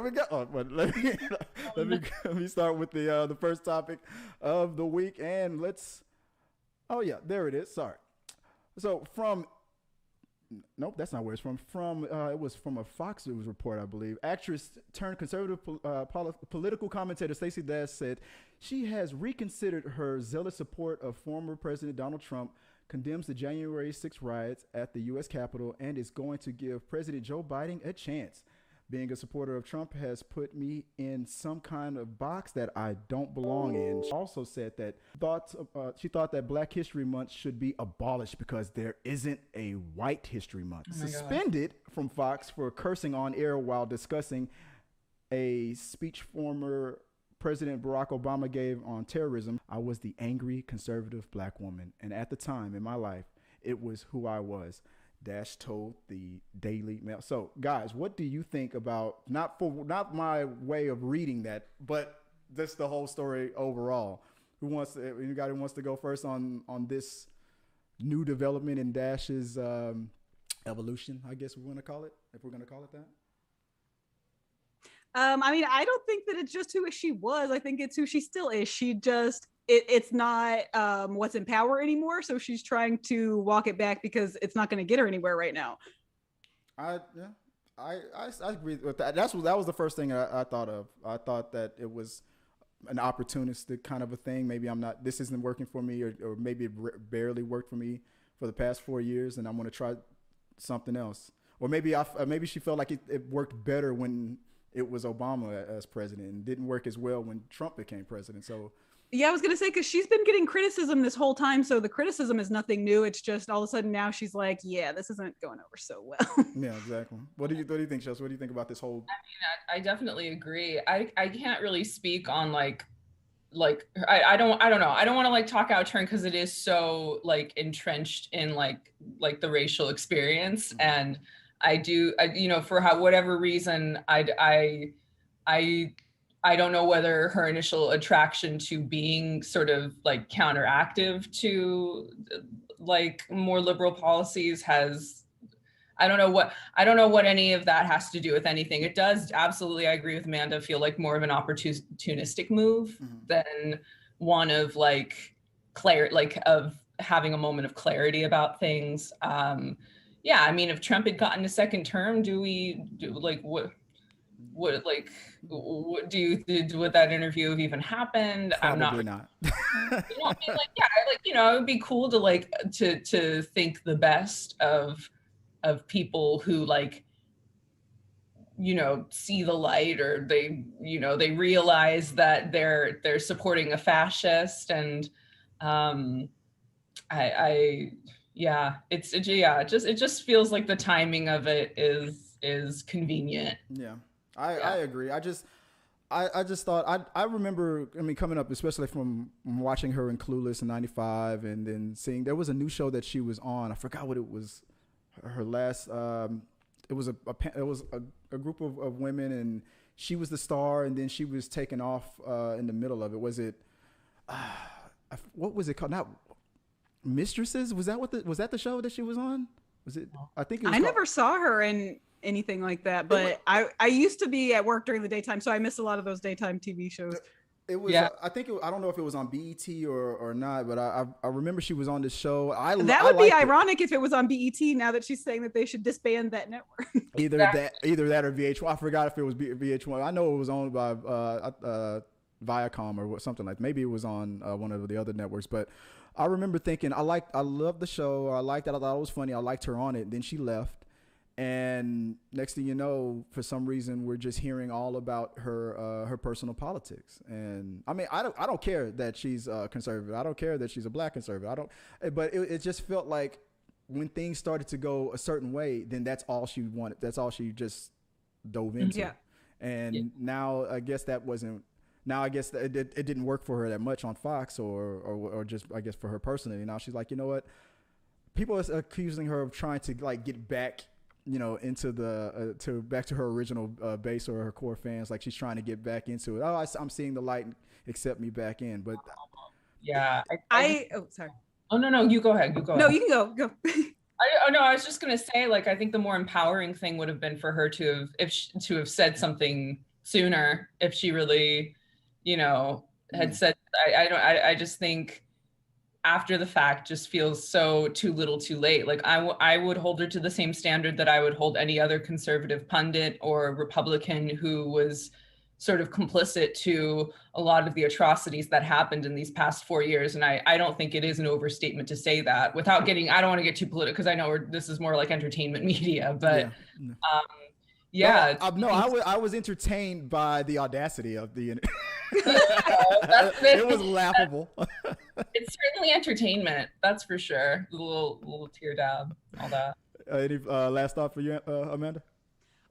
here we go. Oh, but let me start with the first topic of the week, and let's. Oh yeah, there it is. Sorry. So from nope, that's not where it's from. From it was from a Fox News report, I believe. Actress turned conservative political commentator Stacey Dash said she has reconsidered her zealous support of former President Donald Trump, condemns the January 6 riots at the U.S. Capitol, and is going to give President Joe Biden a chance. Being a supporter of Trump has put me in some kind of box that I don't belong in. She also said that she thought that Black History Month should be abolished because there isn't a White History Month. Oh, suspended from Fox for cursing on air while discussing a speech former President Barack Obama gave on terrorism. I was the angry conservative Black woman, and at the time in my life, it was who I was. Dash told the Daily Mail. So, guys, what do you think about not my way of reading that, but just the whole story overall? Anybody wants to go first on this new development in Dash's evolution? I guess we want to call it, if we're going to call it that. I mean, I don't think that it's just who she was. I think it's who she still is. She just, it's not what's in power anymore. So she's trying to walk it back because it's not going to get her anywhere right now. I agree with that. That was the first thing I thought of. I thought that it was an opportunistic kind of a thing. Maybe this isn't working for me, or maybe it barely worked for me for the past 4 years, and I'm going to try something else. Or maybe she felt like it worked better when it was Obama as president, and didn't work as well when Trump became president. So yeah, I was going to say, because she's been getting criticism this whole time. So the criticism is nothing new. It's just all of a sudden now she's like, yeah, this isn't going over so well. Yeah, exactly. What do you think, Chelsea? What do you think about this whole? I mean, I definitely agree. I can't really speak on I don't know. I don't want to talk out of turn because it is so entrenched in the racial experience. Mm-hmm. And I do, for whatever reason, I don't know whether her initial attraction to being sort of counteractive to more liberal policies has, I don't know what any of that has to do with anything. It does absolutely, I agree with Amanda, feel like more of an opportunistic move mm-hmm. than one of of having a moment of clarity about things. Yeah, I mean, if Trump had gotten a second term, would that interview have even happened? Probably not. It would be cool to think the best of people who see the light, or they realize that they're supporting a fascist, and it just feels like the timing of it is convenient. Yeah, I agree. I just thought, I remember, coming up, especially from watching her in Clueless in '95, and then seeing there was a new show that she was on. I forgot what it was. Her last, it was a group of women, and she was the star, and then she was taken off in the middle of it. Was it? What was it called? Not Mistresses? Was that the show that she was on? Was it? I think it was. I never saw her in anything like that, but I used to be at work during the daytime, so I missed a lot of those daytime TV shows. It was. Yeah. I don't know if it was on BET or not, but I remember she was on this show. That would be ironic if it was on BET. Now that she's saying that they should disband that network. Either that or VH1. I forgot if it was VH1. I know it was owned by Viacom or something like. Maybe it was on one of the other networks, but I remember thinking I loved the show. I liked it. I thought it was funny. I liked her on it. Then she left. And next thing you know, for some reason, we're just hearing all about her personal politics. And I mean, I don't care that she's conservative. I don't care that she's a Black conservative. But it just felt like when things started to go a certain way, then that's all she wanted. That's all she just dove into. Yeah. And now I guess that wasn't. Now I guess it didn't work for her that much on Fox or just I guess for her personally. Now she's like, you know what? People are accusing her of trying to get back. Into back to her original base or her core fans, like she's trying to get back into it. Oh, I'm seeing the light, accept me back in. But yeah, sorry. Oh no, you go ahead. No, you can go. I was just gonna say, I think the more empowering thing would have been for her to have said something sooner if she really, you know, had said. I just think after the fact just feels so too little too late. Like I would hold her to the same standard that I would hold any other conservative pundit or Republican who was sort of complicit to a lot of the atrocities that happened in these past 4 years. And I don't think it is an overstatement to say that without getting, I don't want to get too political because I know this is more like entertainment media, but I was entertained by the audacity of the it was laughable. It's certainly entertainment, that's for sure. Little tear dab, all that. Any last thought for you, Amanda?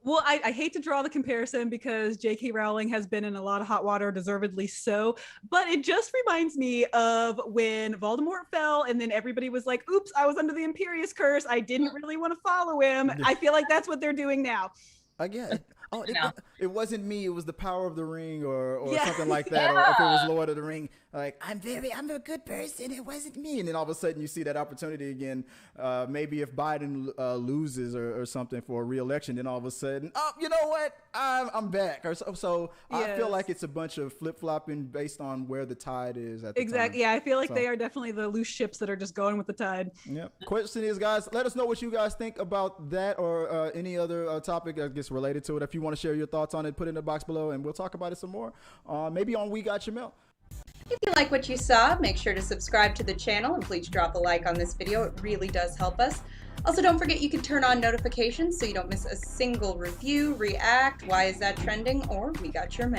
Well, I hate to draw the comparison because J.K. Rowling has been in a lot of hot water, deservedly so, but it just reminds me of when Voldemort fell and then everybody was like, oops, I was under the Imperius curse. I didn't really want to follow him. I feel like that's what they're doing now. Again, it wasn't me. It was the power of the ring or something like that. Or if it was Lord of the Ring, like, I'm a good person. It wasn't me. And then all of a sudden you see that opportunity again. Maybe if Biden loses or something for a re-election, then all of a sudden, oh, you know what? I'm back. Or so I feel like it's a bunch of flip-flopping based on where the tide is at the time. Exactly. Yeah, I feel like they are definitely the loose ships that are just going with the tide. Yep. Question is, guys, let us know what you guys think about that or any other topic that gets related to it. If you want to share your thoughts on it, put it in the box below and we'll talk about it some more. Maybe on We Got Your Mail. If you like what you saw, make sure to subscribe to the channel and please drop a like on this video. It really does help us. Also, don't forget you can turn on notifications so you don't miss a single review, react, why is that trending, or We Got Your Mail.